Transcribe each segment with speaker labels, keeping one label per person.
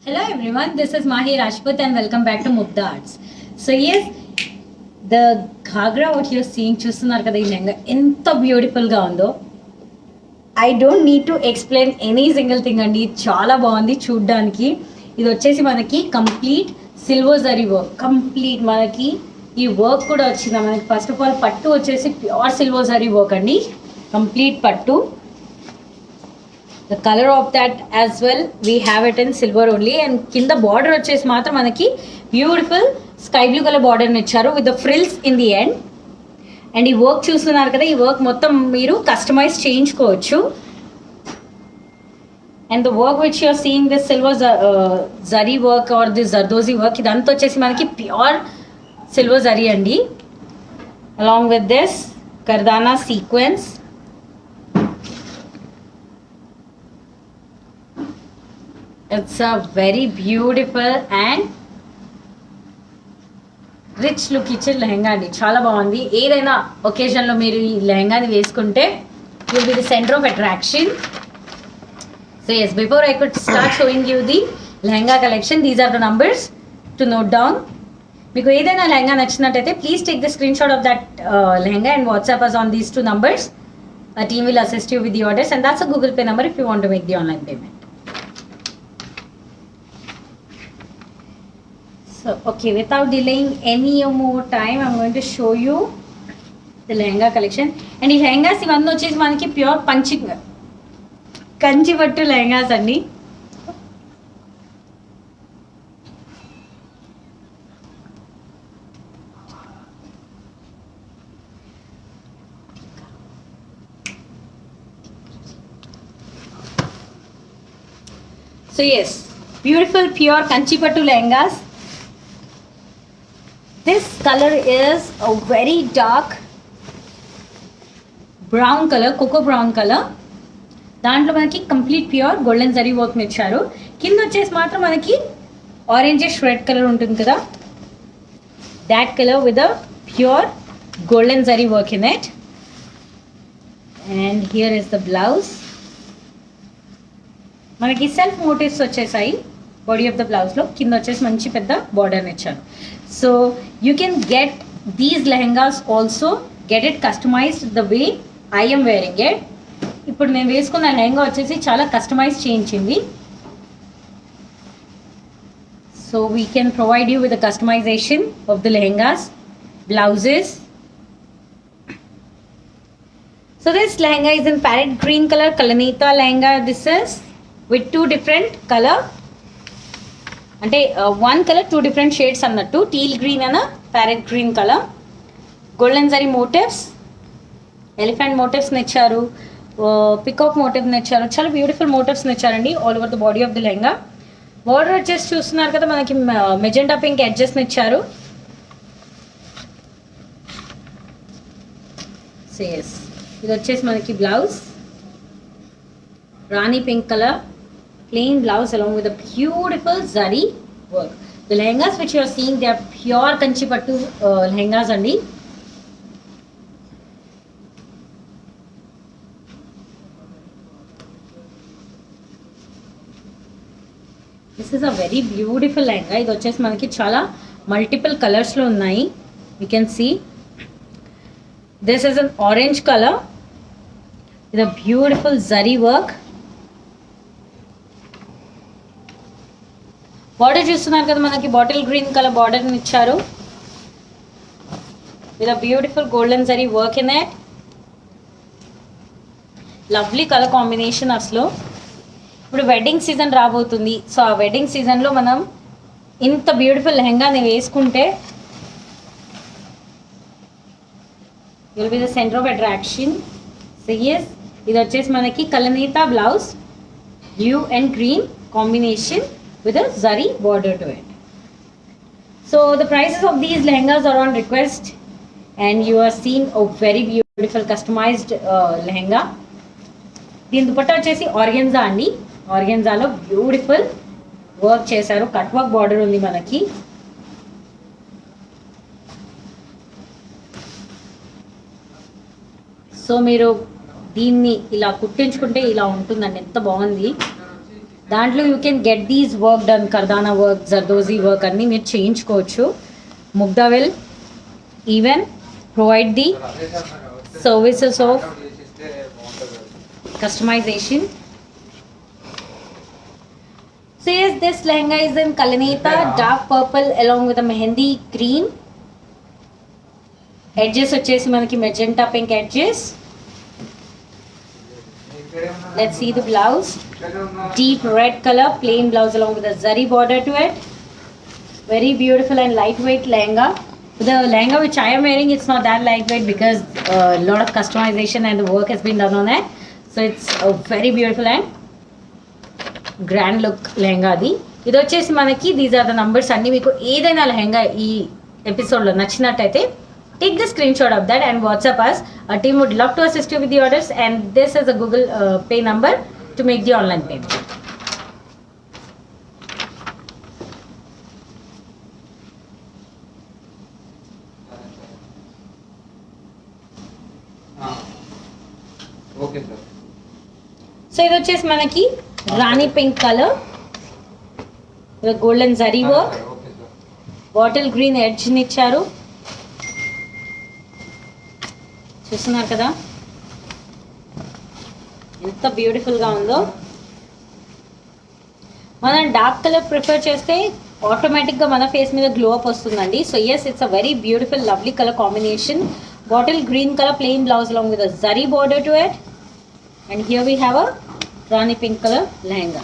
Speaker 1: Hello everyone, this is Mahi Rajput and welcome back to Mugdha Arts. So yes, the ghagra what you're seeing చూస్తున్నారు కదా ఈ లెహంగా ఎంత beautiful గా ఉందో. I don't need to explain any single thing అండి, చాలా బాగుంది చూడ్డానికి. ఇది వచ్చేసి మనకి complete silver zari work, complete మనకి ఈ వర్క్ కూడా వచ్చింది మనకి. ఫస్ట్ ఆఫ్ ఆల్ పట్టు వచ్చేసి ప్యూర్ సిల్వర్ జరీ వర్క్ అండి, కంప్లీట్ పట్టు. The color of that as well we have it in silver only, and kinda border వచ్చేసి మాత్రం మనకి beautiful sky blue colour border ఇచ్చారు with the frills in the end. And ఈ work చూస్తున్నారు కదా, ఈ వర్క్ మొత్తం మీరు కస్టమైజ్ చేయించుకోవచ్చు. And the work which you're seeing this silver zari work or this zardozi work, ఇదంతా వచ్చేసి మనకి ప్యూర్ సిల్వర్ జరీ అండి. Along with this kardana sequence. It's a very beautiful and rich look ఇచ్చే లెహంగా అండి, చాలా బాగుంది. ఏదైనా ఒకేజన్లో మీరు ఈ లెహంగాని వేసుకుంటే will be the centre of attraction. So yes, before I could start showing you the lehenga collection, these are the numbers to note down. మీకు ఏదైనా లెహంగా నచ్చినట్టయితే please take the screenshot of that lehenga and WhatsApp us on these 2 numbers. A team will assist you with the orders, and that's a Google Pay number if you want to make the online payment. So, okay, without delaying any more time, I'm going to show you the lehenga collection. And ఈ లెహంగాస్ ఇవన్నీ వచ్చేసి మనకి pure Kanchi పట్టు లెహంగాస్ అండి. So yes, beautiful pure kanchi pattu lehengas. This color is a very dark brown color, cocoa brown color. దాంట్లో మనకి complete pure golden zari work ఇచ్చారు. కింద వచ్చేసి మాత్రం మనకి ఆరెంజిష్ రెడ్ కలర్ ఉంటుంది కదా, that colour with a pure golden zari work in it. And here is the blouse. మనకి సెల్ఫ్ మోటివ్స్ వచ్చేసాయి బాడీ ఆఫ్ ద బ్లౌజ్లో, కింద వచ్చేసి మంచి పెద్ద బార్డర్ని ఇచ్చారు. So you can get these lehengas also, get it customised the way I am wearing it. ఇప్పుడు నేను వేసుకున్న లెహంగా వచ్చేసి చాలా కస్టమైజ్ చేయించింది. So we can provide you with the customisation of the lehengas, blouses. So this lehenga is in parrot green color, Kalanita lehenga. This is with 2 different color. అంటే 1 color 2 different shades అన్నట్టు, teal green అన్న parrot green colour. Golden zari motifs, elephant మోటివ్స్ని ఇచ్చారు, peacock మోటివ్ని ఇచ్చారు, చాలా beautiful మోటివ్స్ని ఇచ్చారండి all over the body of the lehenga. Border adjust చూస్తున్నారు కదా, మనకి మెజెంటా పింక్ ఎడ్జెస్ని ఇచ్చారు. సేస్ ఇది వచ్చేసి మనకి blouse, rani pink colour plain blouse along with a beautiful zari work. The lehengas which you are seeing, they are pure kanchi pattu lehengas andi. This is a very beautiful lehenga. Idu vachesi manaki chala multiple colors lo unnayi. You can see this is an orange color with a beautiful zari work. Border చూస్తున్నారు కదా, మనకి bottle green colour బార్డర్ని ఇచ్చారు with a beautiful golden zari work in it. Lovely colour combination. అసలు ఇప్పుడు wedding season రాబోతుంది. So ఆ wedding సీజన్లో మనం ఇంత బ్యూటిఫుల్ లెహంగాని వేసుకుంటే will be the centre of attraction. So yes, ఇది వచ్చేసి మనకి కలనీతా blouse, blue and green combination with a zari border to it. So the prices of these lehengas are on request, and you are seeing a very beautiful customized lehenga. దీని దుపట్టా వచ్చేసి organza అండి. ఆర్గెన్జాలో beautiful work చేశారు, cut work border ఉంది మనకి. So మీరు దీన్ని ఇలా కుట్టించుకుంటే ఇలా ఉంటుందండి, ఎంత బాగుంది. దాంట్లో you can get these work done, kardana work, zardozi work అన్నీ మీరు చేయించుకోవచ్చు. Mugdha will even provide the services of customization. So yes, this lehenga is in Kalaneta dark purple along with a mehendi green. Edges వచ్చేసి మనకి magenta pink edges. Let's see the blouse. Deep red color plain blouse along with a zari border to it. Very beautiful and lightweight lehenga. The lehenga which I am wearing, it's not that lightweight because a lot of customization and the work has been done on it. So it's a very beautiful and grand look lehenga adi. ఇది వచ్చేసి మనకి these are the numbers అన్ని. మీకు ఏదైనా లెహంగా ఈ ఎపిసోడ్లో నచ్చినట్టయితే take the screenshot of that and WhatsApp us. Our team would love to assist you with the orders, and this is a Google Pay number to make the online payment.
Speaker 2: Okay sir.
Speaker 1: So ఇది వచ్చేసి మనకి rani pink colour with golden zari work,
Speaker 2: okay sir.
Speaker 1: Bottle green edge ని ఇచ్చారు. చూస్తున్నారు కదా ఎంత beautiful గా ఉందో. మనం డార్క్ కలర్ ప్రిఫర్ చేస్తే ఆటోమేటిక్ గా మన ఫేస్ మీద గ్లో అప్ వస్తుందండి. So yes, it's a very beautiful lovely colour combination. Bottle green colour plain blouse along with a zari border to it, and here we have a rani pink color lehenga.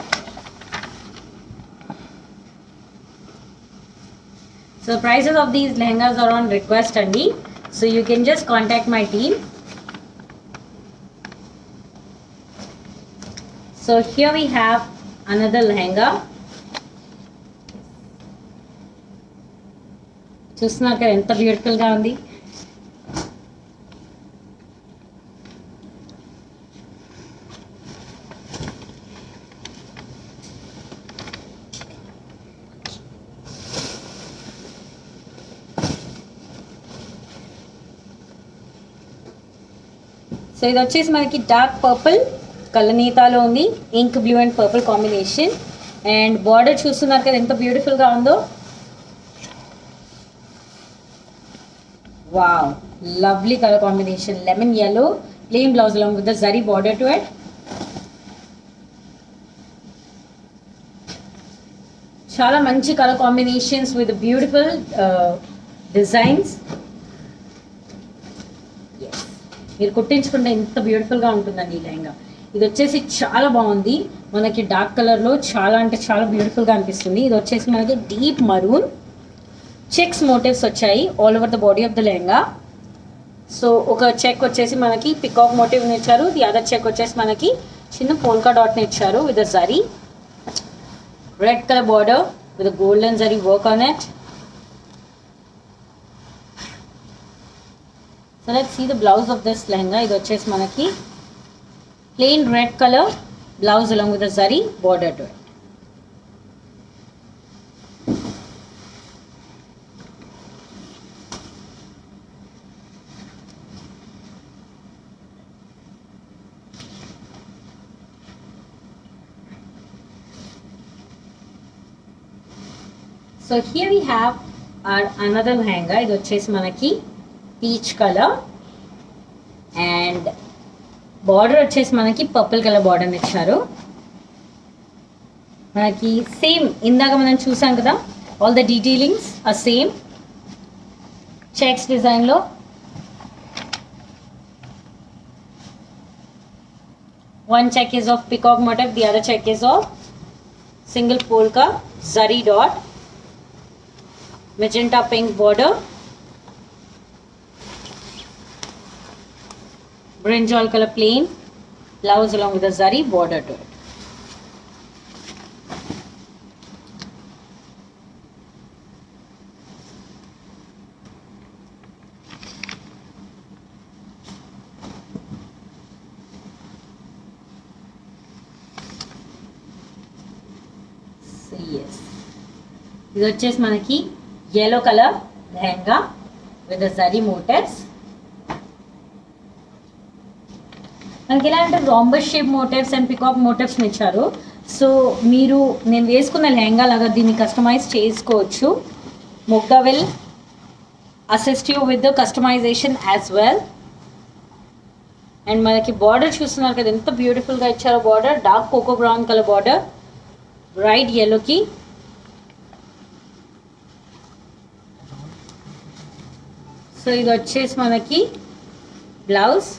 Speaker 1: So the prices of these lehengas are on request andi, so you can just contact my team. So here we have another lehenga. చూస్తున్నారు కదా ఎంత beautiful గా ఉంది. So ఇది వచ్చేసి మనకి dark purple కలనీతాలో ఉంది, ink blue and purple combination. And border చూస్తున్నారు కదా ఎంత బ్యూటిఫుల్గా ఉందో. Wow, lovely colour combination. Lemon yellow plain blouse along with the zari border to it. చాలా మంచి colour combinations with beautiful designs. మీరు కుట్టించుకుంటే ఎంత బ్యూటిఫుల్గా ఉంటుందండి ఈ లెహంగా. ఇది వచ్చేసి చాలా బాగుంది, మనకి డార్క్ కలర్లో చాలా అంటే చాలా బ్యూటిఫుల్గా అనిపిస్తుంది. ఇది వచ్చేసి మనకి డీప్ మరూన్ చెక్స్ మోటివ్స్ వచ్చాయి all over the body of the lehenga. So ఒక చెక్ వచ్చేసి మనకి పికాక్ మోటివ్ని ఇచ్చారు, ది అదర్ చెక్ వచ్చేసి మనకి చిన్న పోల్కా డాట్ని ఇచ్చారు with zari. Red colour border with golden zari work on it. So let's see the blouse of this lehenga. ఇది వచ్చేసి మనకి plain red color blouse along with a zari border to it. So here we have our another lehenga. ఇది వచ్చేసి మనకి peach colour and border వచ్చేసి మనకి purple colour border ఇచ్చారు. మనకి సేమ్ ఇందాక మనం చూసాం కదా, all the detailings are same. Checks డిజైన్లో one check is of peacock motif, the other check is of single polka zari dot, magenta pink border, brinjal color plain blouse along with a zari border to it. So yes, ఇది వచ్చేసి మనకి yellow color lehenga with the zari motifs. మనకి ఎలా అంటే rhombus shape motifs and peacock motifs ఇచ్చారు. So మీరు నేను వేసుకున్న లెహంగా లాగా దీన్ని కస్టమైజ్ చేసుకోవచ్చు. Mugdha will assist you with the customisation as well. And మనకి బార్డర్ చూస్తున్నారు కదా ఎంత బ్యూటిఫుల్గా ఇచ్చారో. Border dark cocoa brown colour border, bright ఎల్లోకి. సో ఇది వచ్చేసి మనకి బ్లౌజ్.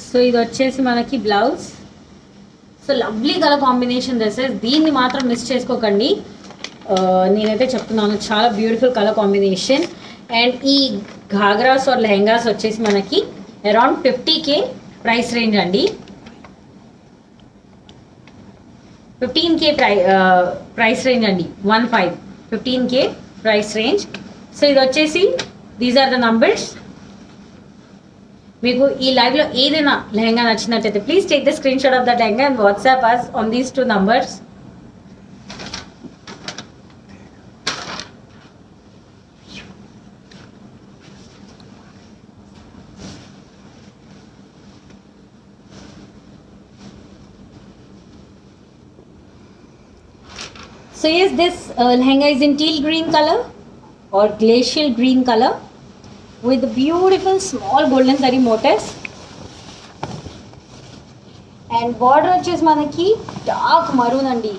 Speaker 1: సో ఇది వచ్చేసి మనకి blouse. So lovely colour combination dresses, దీన్ని మాత్రం మిస్ చేసుకోకండి. నేనైతే చెప్తున్నాను చాలా బ్యూటిఫుల్ కలర్ కాంబినేషన్. అండ్ ఈ ఘాగ్రాస్ ఆర్ లెహంగాస్ వచ్చేసి మనకి అరౌండ్ 50K ప్రైస్ రేంజ్ అండి. 15K ప్రైస్ రేంజ్ అండి. 15K price range. సో ఇది వచ్చేసి దీస్ ఆర్ ద నంబర్స్. మీకు ఈ లైవ్లో ఏదైనా లెహంగా నచ్చినట్టయితే please take the screenshot of that lehenga and WhatsApp us on these 2 numbers. So yes, this lehenga is in teal green color or glacial green color with beautiful small golden zari motifs. And border వచ్చేసి మనకి dark maroon అండి,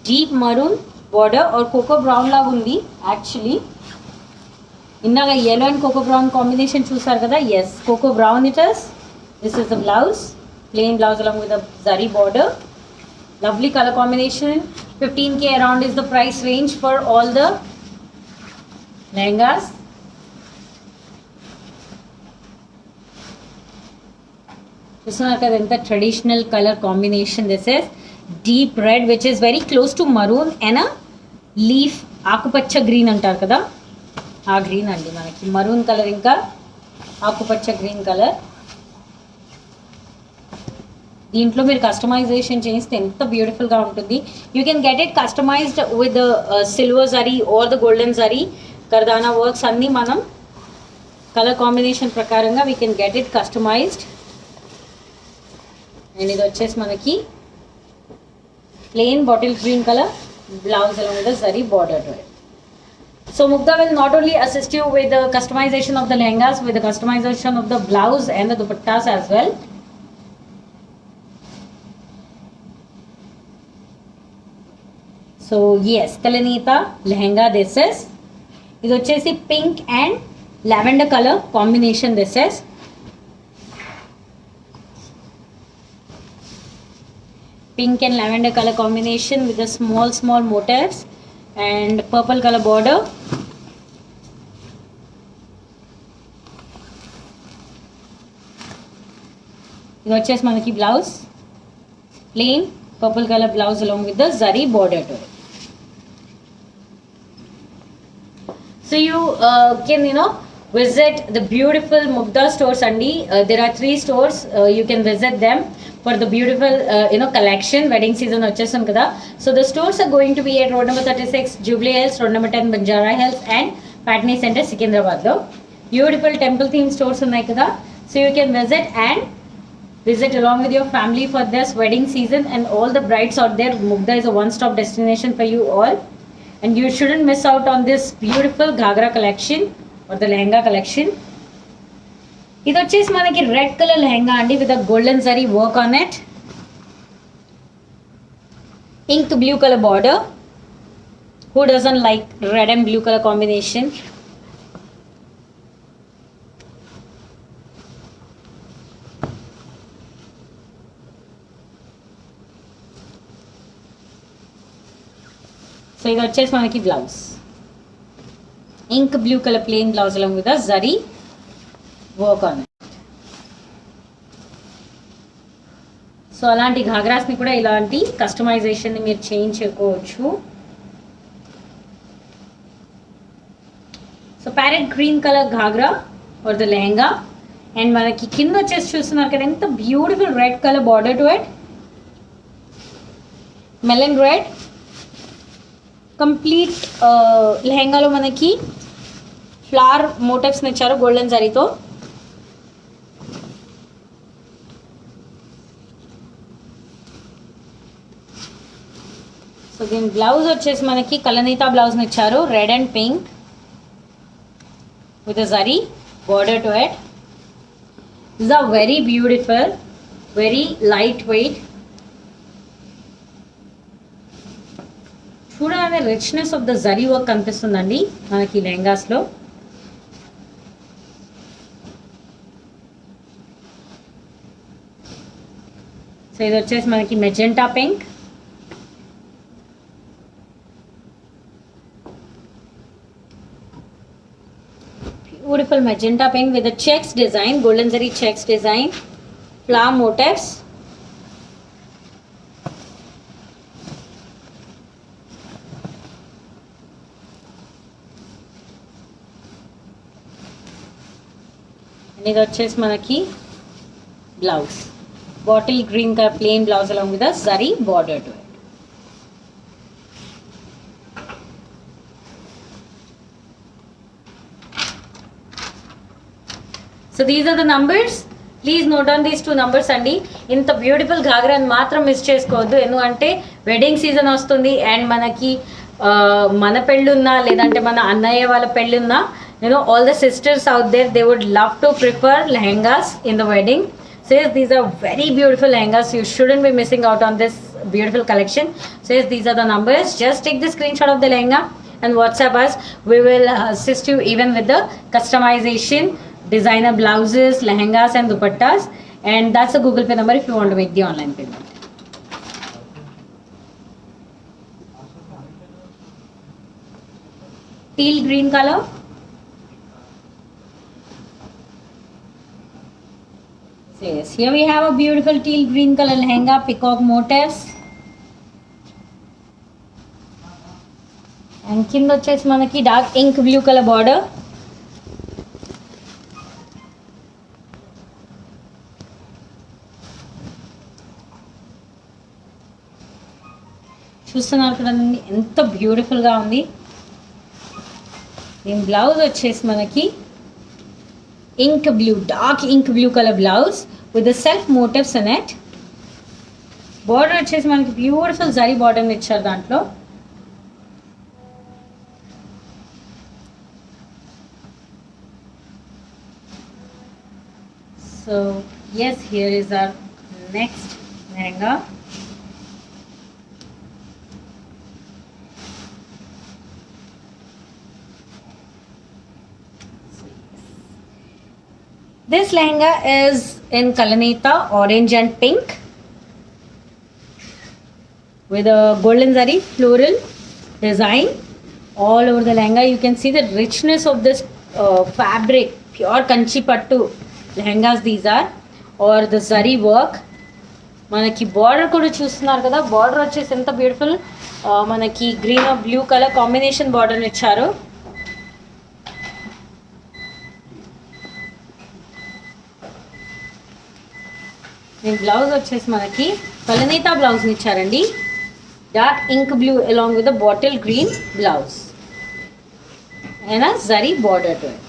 Speaker 1: deep maroon border or cocoa brown లాగా ఉంది actually. ఇందాక yellow and cocoa brown combination చూసారు కదా. yes, cocoa brown it is. This is the blouse, plain blouse along with a zari border. Lovely color combination. 15K around is the price range for all the lehengas. చూస్తున్నారు కదా ఎంత traditional colour combination. This is deep red which is very close to maroon and leaf, ఆకుపచ్చ green అంటారు కదా ఆ green అండి. మనకి maroon colour ఇంకా ఆకుపచ్చ గ్రీన్ కలర్. దీంట్లో మీరు కస్టమైజేషన్ చేస్తే ఎంత బ్యూటిఫుల్గా ఉంటుంది. You can get it customised with silver zari or the golden zari kardana works అన్నీ మనం కలర్ కాంబినేషన్ ప్రకారంగా we can get it customised. And ఇది వచ్చేసి మనకి plain bottle green colour blouse along with the zari border to it. So Mugdha will not only assist you with the customization of the lehengas, with the customization of the blouse and the dupattas as well. So yes, Kalanita lehenga this is. ఇది వచ్చేసి pink and lavender colour combination. This is pink and lavender color combination with the small motifs and purple color border. ఇది వచ్చేసి మనకి blouse, plain purple color blouse along with the zari border to it. So you can visit the beautiful Mugdha stores andi. There are 3 stores. You can visit them for the beautiful collection. Wedding season vachesam kada. So the stores are going to be at road number 36 Jubilee Hills, road number 10 Banjara Hills and Patni Center Secunderabad lo. Beautiful temple themed stores unnai kada. So you can visit along with your family for this wedding season, and all the brides out there. Mugdha is a one-stop destination for you all, and you shouldn't miss out on this beautiful ghagra collection or the lehenga collection. ఇది వచ్చేసి మనకి red colour lehenga అండి with golden zari work on it. Ink blue colour border. Who doesn't like red and blue colour combination? So ఇది వచ్చేసి మనకి blouse, ink blue colour plain blouse along with the zari work on it. So అలాంటి ఘాగ్రాస్ని కూడా ఇలాంటి కస్టమైజేషన్ని మీరు చేయించుకోవచ్చు. So parrot green colour ghagra or the lehenga. And మనకి కింద వచ్చేసి చూస్తున్నారు కదా ఎంత beautiful red colour border to it, melon red. Complete లెహంగాలో మనకి ఫ్లవర్ మోటివ్స్ని ఇచ్చారు గోల్డెన్ జరీతో. సో దీని బ్లౌజ్ వచ్చేసి మనకి కలనీతా బ్లౌజ్ని ఇచ్చారు, red and pink with a zari border to it. These are very beautiful, very lightweight. చూడగానే richness of the zari work కనిపిస్తుందండి మనకి లెహంగాస్లో. సో ఇది వచ్చేసి మనకి magenta pink, beautiful magenta pink with a checks design, golden zari checks design, flower motifs. And ఇది వచ్చేసి మనకి blouse bottle green colour plain blouse along with a zari border to it. So these are the numbers. Please note down these two numbers అండి. ఇంత beautiful ఘాగ్రాని మాత్రం miss చేసుకోవద్దు, ఎందుకంటే wedding season వస్తుంది and మనకి మన పెళ్ళున్నా లేదంటే మన అన్నయ్య వాళ్ళ పెళ్ళున్నా all the sisters out there, they would love to prefer lehengas in the wedding. So yes, these are very beautiful lehengas. You shouldn't be missing out on this beautiful collection. So yes, these are the numbers. Just take the screenshot of the lehenga and WhatsApp us. We will assist you even with the customization, designer blouses, lehengas and dupattas, and that's a Google Pay number if you want to make the online payment. Teal green color. So yes, here we have a beautiful teal green color lehenga, peacock motifs, and కింద వచ్చేసి మనకి dark ink blue colour border. చూస్తున్నారు కదండి ఎంత బ్యూటిఫుల్గా ఉంది. దీని blouse వచ్చేసి మనకి ink blue, dark ink blue colour blouse with the self motifs in it. Border వచ్చేసి మనకి బ్యూటిఫుల్ జరీ బార్డర్ని ఇచ్చారు దాంట్లో. So yes, here is our next lehenga. This lehenga is in Kalanita orange and pink with a golden zari floral design all over the lehenga. You can see the richness of this fabric, pure kanchi pattu lehengas these are, or the zari work. మనకి border కూడా చూస్తున్నారు కదా, border వచ్చేసి ఎంత beautiful, మనకి green of blue colour combination బార్డర్ని ఇచ్చారు. దీని బ్లౌజ్ వచ్చేసి మనకి కలనీతా బ్లౌజ్ని ఇచ్చారండి, dark ink blue along with the bottle green blouse and a zari border to it.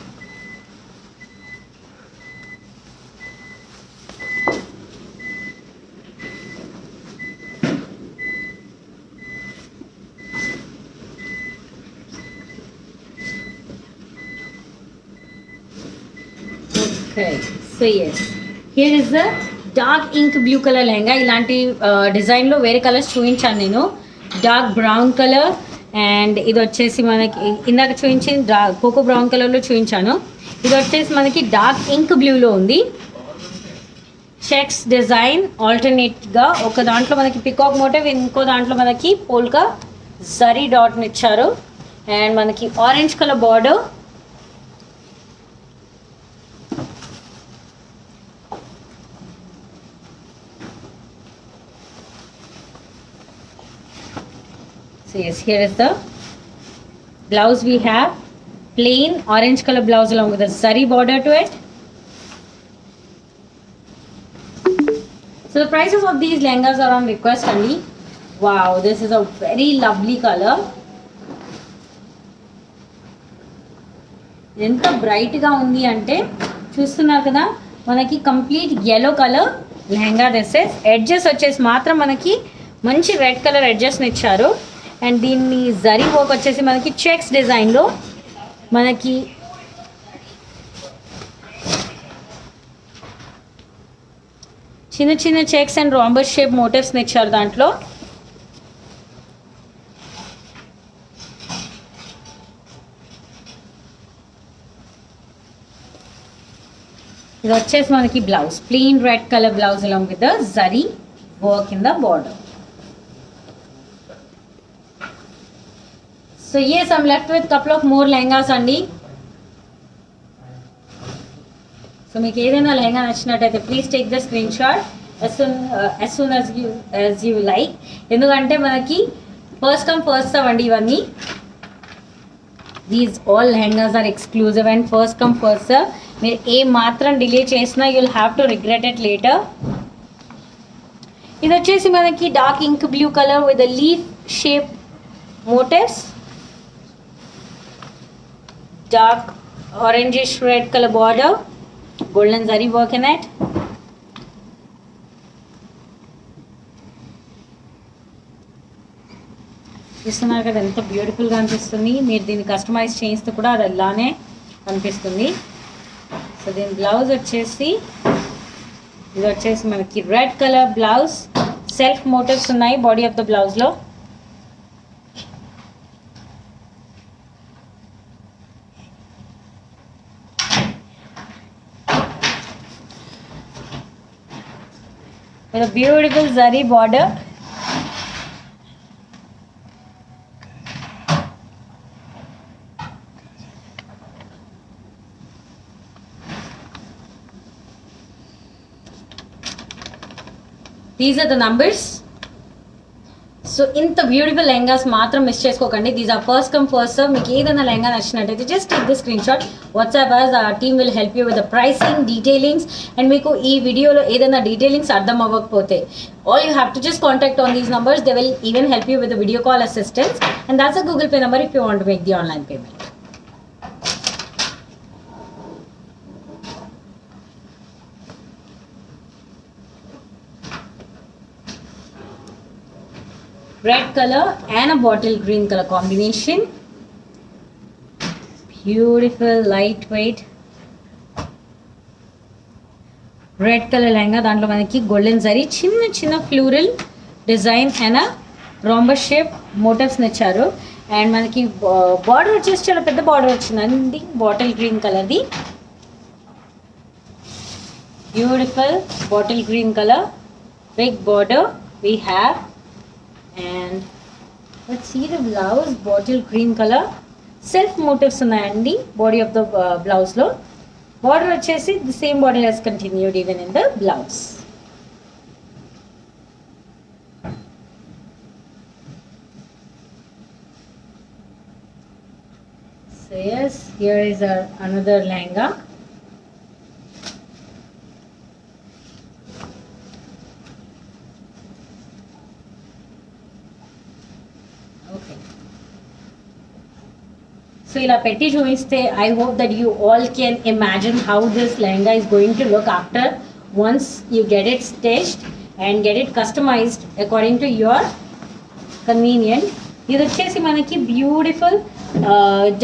Speaker 1: Okay, so yes, here is the dark ink blue colour lehenga. ఇలాంటి డిజైన్లో వేరే కలర్స్ చూపించాను నేను, డార్క్ బ్రౌన్ కలర్ అండ్ ఇది వచ్చేసి మనకి ఇందాక చూపించింది కోకో బ్రౌన్ కలర్లో చూపించాను. ఇది వచ్చేసి మనకి డార్క్ ఇంక్ బ్లూలో ఉంది. చెక్స్ డిజైన్ ఆల్టర్నేట్గా ఒక దాంట్లో మనకి పికాక్ మోటివ్, ఇంకో దాంట్లో మనకి పోల్కా జరీ డాట్ని ఇచ్చారు అండ్ మనకి orange colour border. So yes, here is the blouse. We have plain orange color blouse along with a zari border to it. So the prices of these lehengas are on request only. Wow, this is a very lovely color. ఎంత బ్రైట్గా ఉంది అంటే చూస్తున్నారు కదా, మనకి complete yellow colour lehenga dresses. Edges వచ్చేసి మాత్రం మనకి మంచి రెడ్ కలర్ ఎడ్జెస్ని ఇచ్చారు. అండ్ దీన్ని జరీ వర్క్ వచ్చేసి మనకి చెక్స్ డిజైన్లో మనకి చిన్న చిన్న చెక్స్ అండ్ రాంబర్ షేప్ మోటివ్స్ని ఇచ్చారు దాంట్లో. ఇది వచ్చేసి మనకి blouse, plain red colour blouse along with the zari work in the border. So yes, I'm left with couple of more lehengas అండి. సో మీకు ఏదైనా లెహంగా నచ్చినట్టయితే please take the screen shot as soon as you like. ఎందుకంటే మనకి first come first serve అండి ఇవన్నీ. These all lehengas are exclusive and first come first serve. మీరు ఏ మాత్రం డిలే చేసినా you will have to regret it later. ఇది వచ్చేసి మనకి dark ink blue colour with leaf shape motifs, dark orangish red color border, golden zari work in it. చూస్తున్నారు కదా ఎంత బ్యూటిఫుల్గా అనిపిస్తుంది. మీరు దీన్ని కస్టమైజ్ చేయిస్తే కూడా అది అలానే అనిపిస్తుంది. సో దీని బ్లౌజ్ వచ్చేసి ఇది వచ్చేసి మనకి red colour blouse, self motifs ఉన్నాయి బాడీ ఆఫ్ ద బ్లౌజ్లో. with a beautiful zari border. These are the numbers. So ఇంత బ్యూటిఫుల్ లెహంగాస్ మాత్రం మిస్ చేసుకోకండి. These are first come first serve. మీకు ఏదైనా లెహంగా నచ్చినట్టయితే just take the screenshot, WhatsApp us our team will help you with the pricing detailings. And మీకు ఈ వీడియోలో ఏదైనా డీటెయిలింగ్స్ అర్థం అవ్వకపోతే all you have to just contact on these numbers. They will even help you with the video call assistance. And that's a Google Pay number if you want to make the online payment. Red color and a bottle green color combination. Beautiful lightweight red color lehenga. దాంట్లో మనకి golden zari చిన్న చిన్న floral design and rhombus shape motifs ఇచ్చారు. And మనకి border వచ్చేసి చాలా పెద్ద border వచ్చిందండి, బాటిల్ గ్రీన్ కలర్ది. Beautiful bottle green colour, big border we have. And let's see the blouse, bottle green color, self motifs ఉన్నాయండి బాడీ ఆఫ్ ద బ్లౌజ్ లో. Border వచ్చేసి the same border has continued even in the blouse. So yes, here is another lehenga. సో ఇలా పెట్టి చూపిస్తే I hope that you all can imagine how this lehenga is going to look after once you get it stitched and get it customised according to your convenient. ఇది వచ్చేసి మనకి beautiful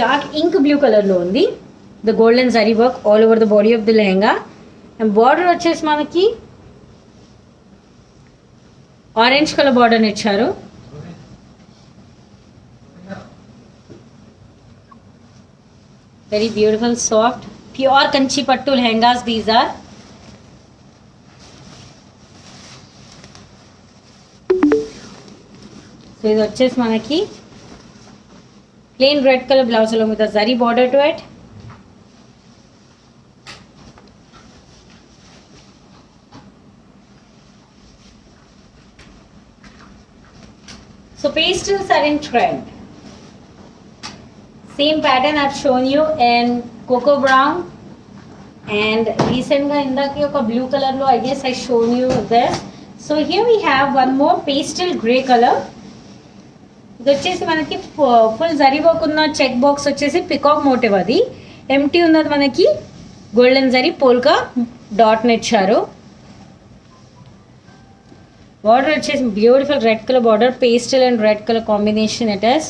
Speaker 1: dark ink blue కలర్లో ఉంది. The golden zari work all over the body of the lehenga. And border వచ్చేసి మనకి orange colour బార్డర్ని ఇచ్చారు. Very beautiful, soft, pure kanchi pattu lehengas these are. So ఇది వచ్చేసి మనకి plain red color blouse along with a zari border to it. So pastels are in trend. Same pattern I've shown you in cocoa brown, and recently indaki oka blue color lo I guess I shown you this. So here we have one more pastel grey color. ఇది వచ్చేసి మనకి full zari work ఉన్న check box వచ్చేసి peacock motif అది. Empty ఉన్నది మనకి golden zari polka డాట్ని ఇచ్చారు. Border వచ్చేసి beautiful red colour border, pastel and red colour combination it is.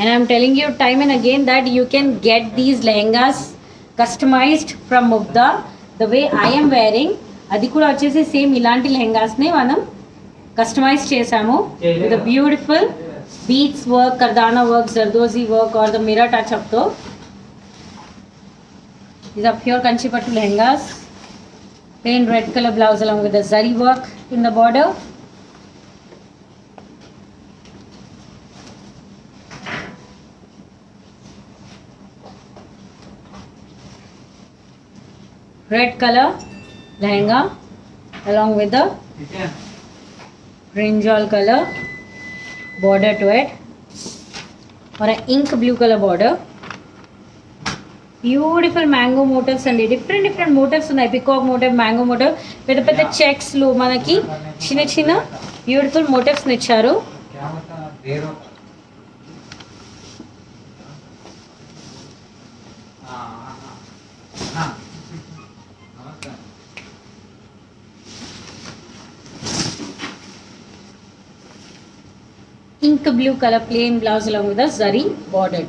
Speaker 1: And I'm telling you time and again that you can get these lehengas customized from Mugdha the way I am wearing. అది కూడా వచ్చేసి same ఇలాంటి లెహంగాస్ని మనం customise చేసాము with beautiful beads work, kardana work, zardozi work or the mirror touch అప్తో. These are pure Kanchipattu lehengas. Plain red color blouse along with the zari work in the border. Red color lehenga along with the brinjal color border to it, or an ink blue color border. Beautiful mango motifs and different motifs ఉన్నాయి. Peacock motif, mango motive, పెద్ద పెద్ద చెక్స్లు, మనకి చిన్న చిన్న beautiful మోటివ్స్ని ఇచ్చారు. Ink blue color plain blouse along with a zari border.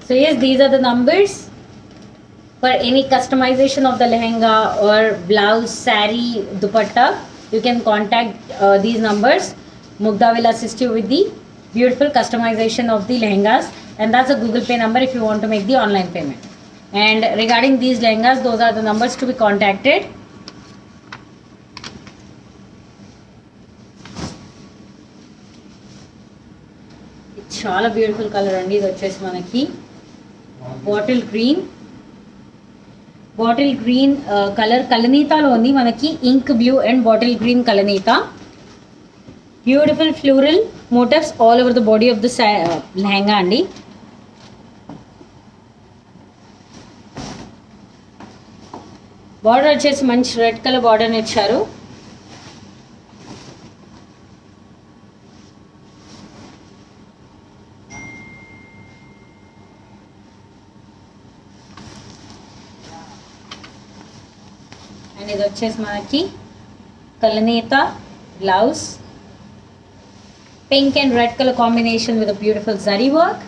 Speaker 1: So yes, these are the numbers for any customization of the lehenga or blouse, sari, dupatta. You can contact these numbers. Mugdha will assist you with the beautiful customization of the lehengas, and that's a Google Pay number if you want to make the online payment. And regarding these lehengas, those are the numbers to be contacted. It's చాలా beautiful colour అండి. ఇది వచ్చేసి మనకి bottle green colour కలనీతాలో ఉంది. మనకి ink blue and bottle green కలనీతా. Beautiful floral motifs all over the body of the lehenga అండి. బార్డర్ వచ్చేసి మంచి రెడ్ కలర్ బార్డర్ని ఇచ్చారు. అండ్ ఇది వచ్చేసి మనకి కలనేత blouse, pink and red colour combination with beautiful zari work.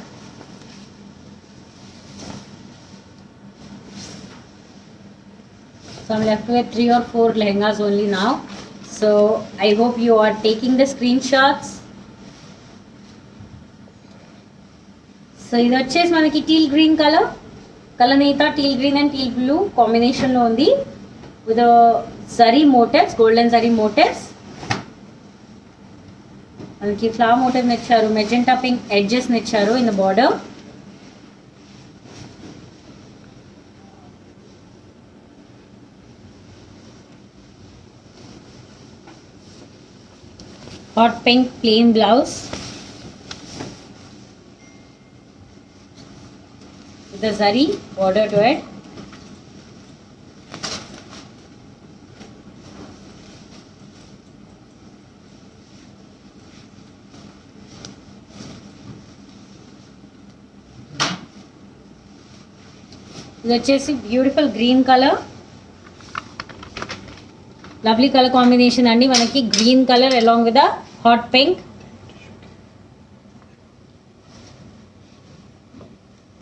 Speaker 1: So I'm left with 3 or 4 lehengas only now. So I hope you are taking the screenshots. So ఇది వచ్చేసి మనకి టీల్ గ్రీన్ కలర్, కలనేత teal green and teal blue కాంబినేషన్లో ఉంది with zari motifs, golden zari motifs. మనకి flower మోటివ్ని ఇచ్చారు, magenta pink ఎడ్జెస్ని ఇచ్చారు in the border. Hot pink plain blouse with the zari border to it. ఇది వచ్చేసి beautiful green colour, lovely colour combination అండి. మనకి green colour along with hot pink.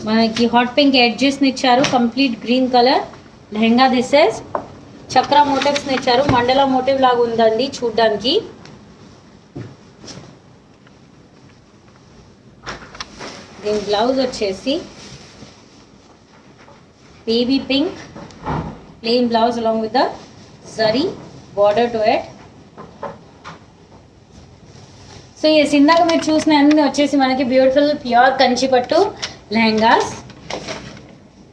Speaker 1: మనకి హాట్ పింక్ ఎడ్జెస్ని ఇచ్చారు. Complete green colour lehenga. This is చక్ర మోటివ్స్ని ఇచ్చారు. మండల మోటివ్ లాగా ఉందండి చూడ్డానికి. దీని బ్లౌజ్ వచ్చేసి baby pink plain blouse along with the zari border to it. సో ఎస్, ఇందాక మీరు చూసిన అన్ని వచ్చేసి మనకి beautiful pure Kanchipattu lehengas.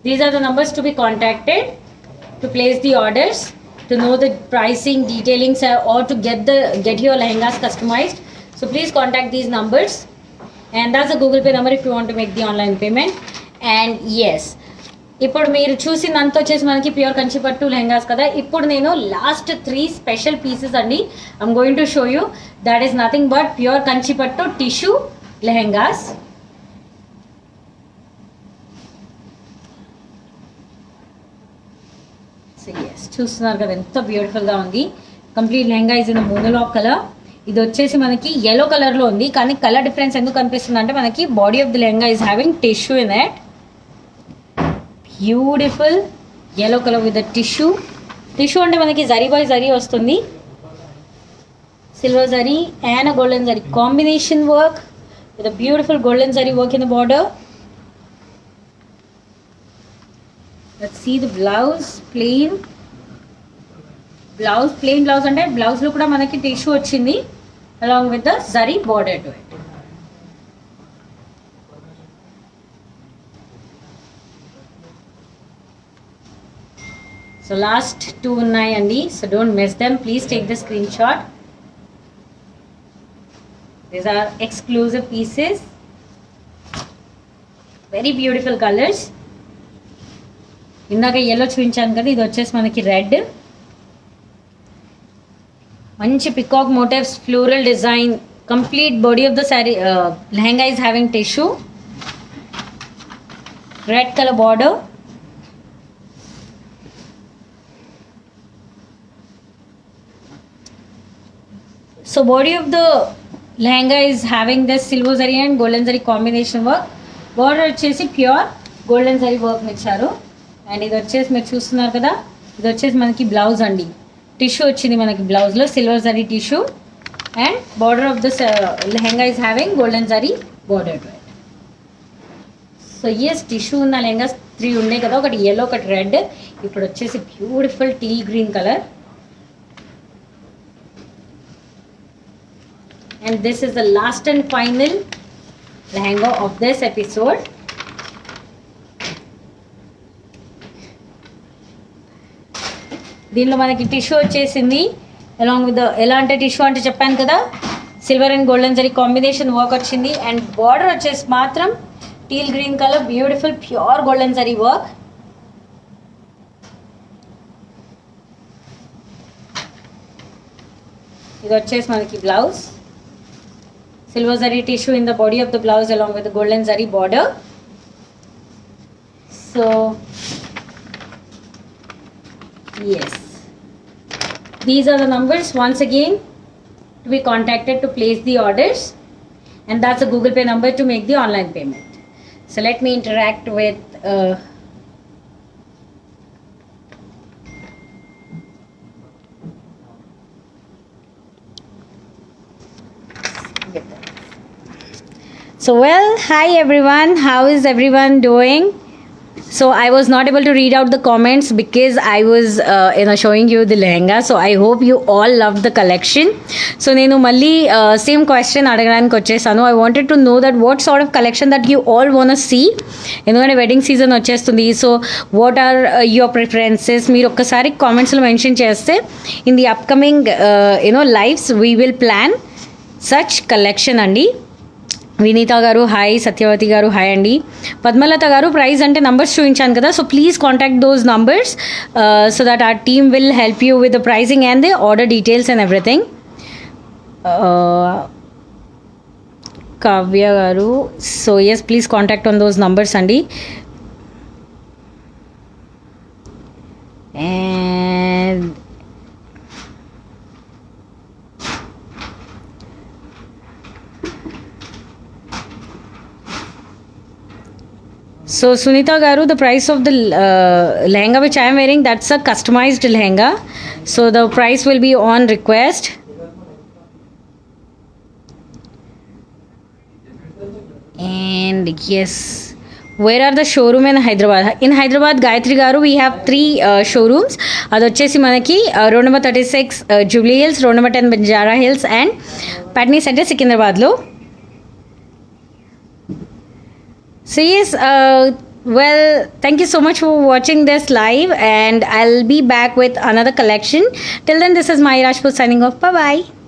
Speaker 1: These are the numbers to be contacted to place the orders, to know the pricing, detailings or to get your lehengas customized. So please contact these numbers, and that's the Google Pay number if you want to make the online payment. And yes, ఇప్పుడు మీరు చూసిందంతా వచ్చేసి మనకి pure Kanchipattu lehengas కదా. ఇప్పుడు నేను last 3 special pieces అండి I'm going to show you. That is nothing but pure Kanchipattu tissue lehengas. చూస్తున్నారు కదా ఎంత బ్యూటిఫుల్గా ఉంది. Complete lehenga is in monolock colour. ఇది వచ్చేసి మనకి yellow కలర్లో ఉంది, కానీ కలర్ డిఫరెన్స్ ఎందుకు కనిపిస్తుంది అంటే మనకి body of the lehenga is having tissue in it. Beautiful yellow colour with tissue. Tissue అంటే మనకి జరీ బై జరీ వస్తుంది, silver zari and golden zari combination work with beautiful golden zari work in the border. Let's see the blouse. Plain blouse అంటే బ్లౌజ్లో కూడా మనకి tissue వచ్చింది along with the zari border to it. So last 2 ఉన్నాయండి, so don't miss them. Please take the screen shot. These are exclusive pieces, very beautiful colours. ఇందాక yellow చూపించాను కదా, ఇది వచ్చేసి మనకి రెడ్. మంచి peacock motifs, floral design. Complete body of the sari lehenga is having tissue, red colour border. So body of the lehenga is having this silver zari and golden zari combination work. Border వచ్చేసి pure golden zari work ఇచ్చారు. And ఇది వచ్చేసి మీరు చూస్తున్నారు కదా, ఇది వచ్చేసి మనకి బ్లౌజ్ అండి. టిష్యూ వచ్చింది మనకి బ్లౌజ్లో, silver zari tissue. And border of the lehenga is having golden zari border to it. So yes, tissue ఉన్న లెహంగాస్ 3 ఉన్నాయి కదా, ఒకటి yellow ఒకటి రెడ్. ఇప్పుడు వచ్చేసి beautiful tea green colour. And this is the last and final lehenga of this episode. దీనిలో మనకి tissue వచ్చేసింది అలాంగ్ విత్ ఎలా అంటే టిష్యూ అంటే చెప్పాను కదా, silver and golden zari combination work వచ్చింది. అండ్ బార్డర్ వచ్చేసి మాత్రం teal green colour, beautiful pure golden zari work. ఇది వచ్చేసి మనకి blouse, silver zari tissue in the body of the blouse along with the golden zari border. So yes, these are the numbers once again to be contacted to place the orders, and that's a Google Pay number to make the online payment. So let me interact with So well, hi everyone, how is everyone doing? So I was not able to read out the comments because I was showing you the lehenga. So I hope you all loved the collection. So nenu malli same question adagadaniki vachesanu. I wanted to know that what sort of collection that you all want to see. Endukante wedding season vachestundi. So what are your preferences? Meer okkasari comments lo mention cheste in the upcoming lives we will plan such collection andi. Vineetha గారు hi, Satyavathi గారు hi అండి. పద్మలత గారు price అంటే numbers చూపించాను కదా, so please contact those numbers so that our team will help you with the pricing and the order details and everything. Kavya garu, so yes please contact on those numbers అండి. And so Sunita garu, the price of the lehenga which I am wearing, that's a customized lehenga, so the price will be on request. And yes, where are the showroom in Hyderabad? In Hyderabad, Gayatri garu, we have 3 showrooms. Adi vachesi manaki road number 36 Jubilee Hills, road number 10 Banjara Hills and Patni Center Secunderabad lo. So yes, well, thank you so much for watching this live, and I'll be back with another collection. Till then, this is Mahi Rajput signing off. Bye bye.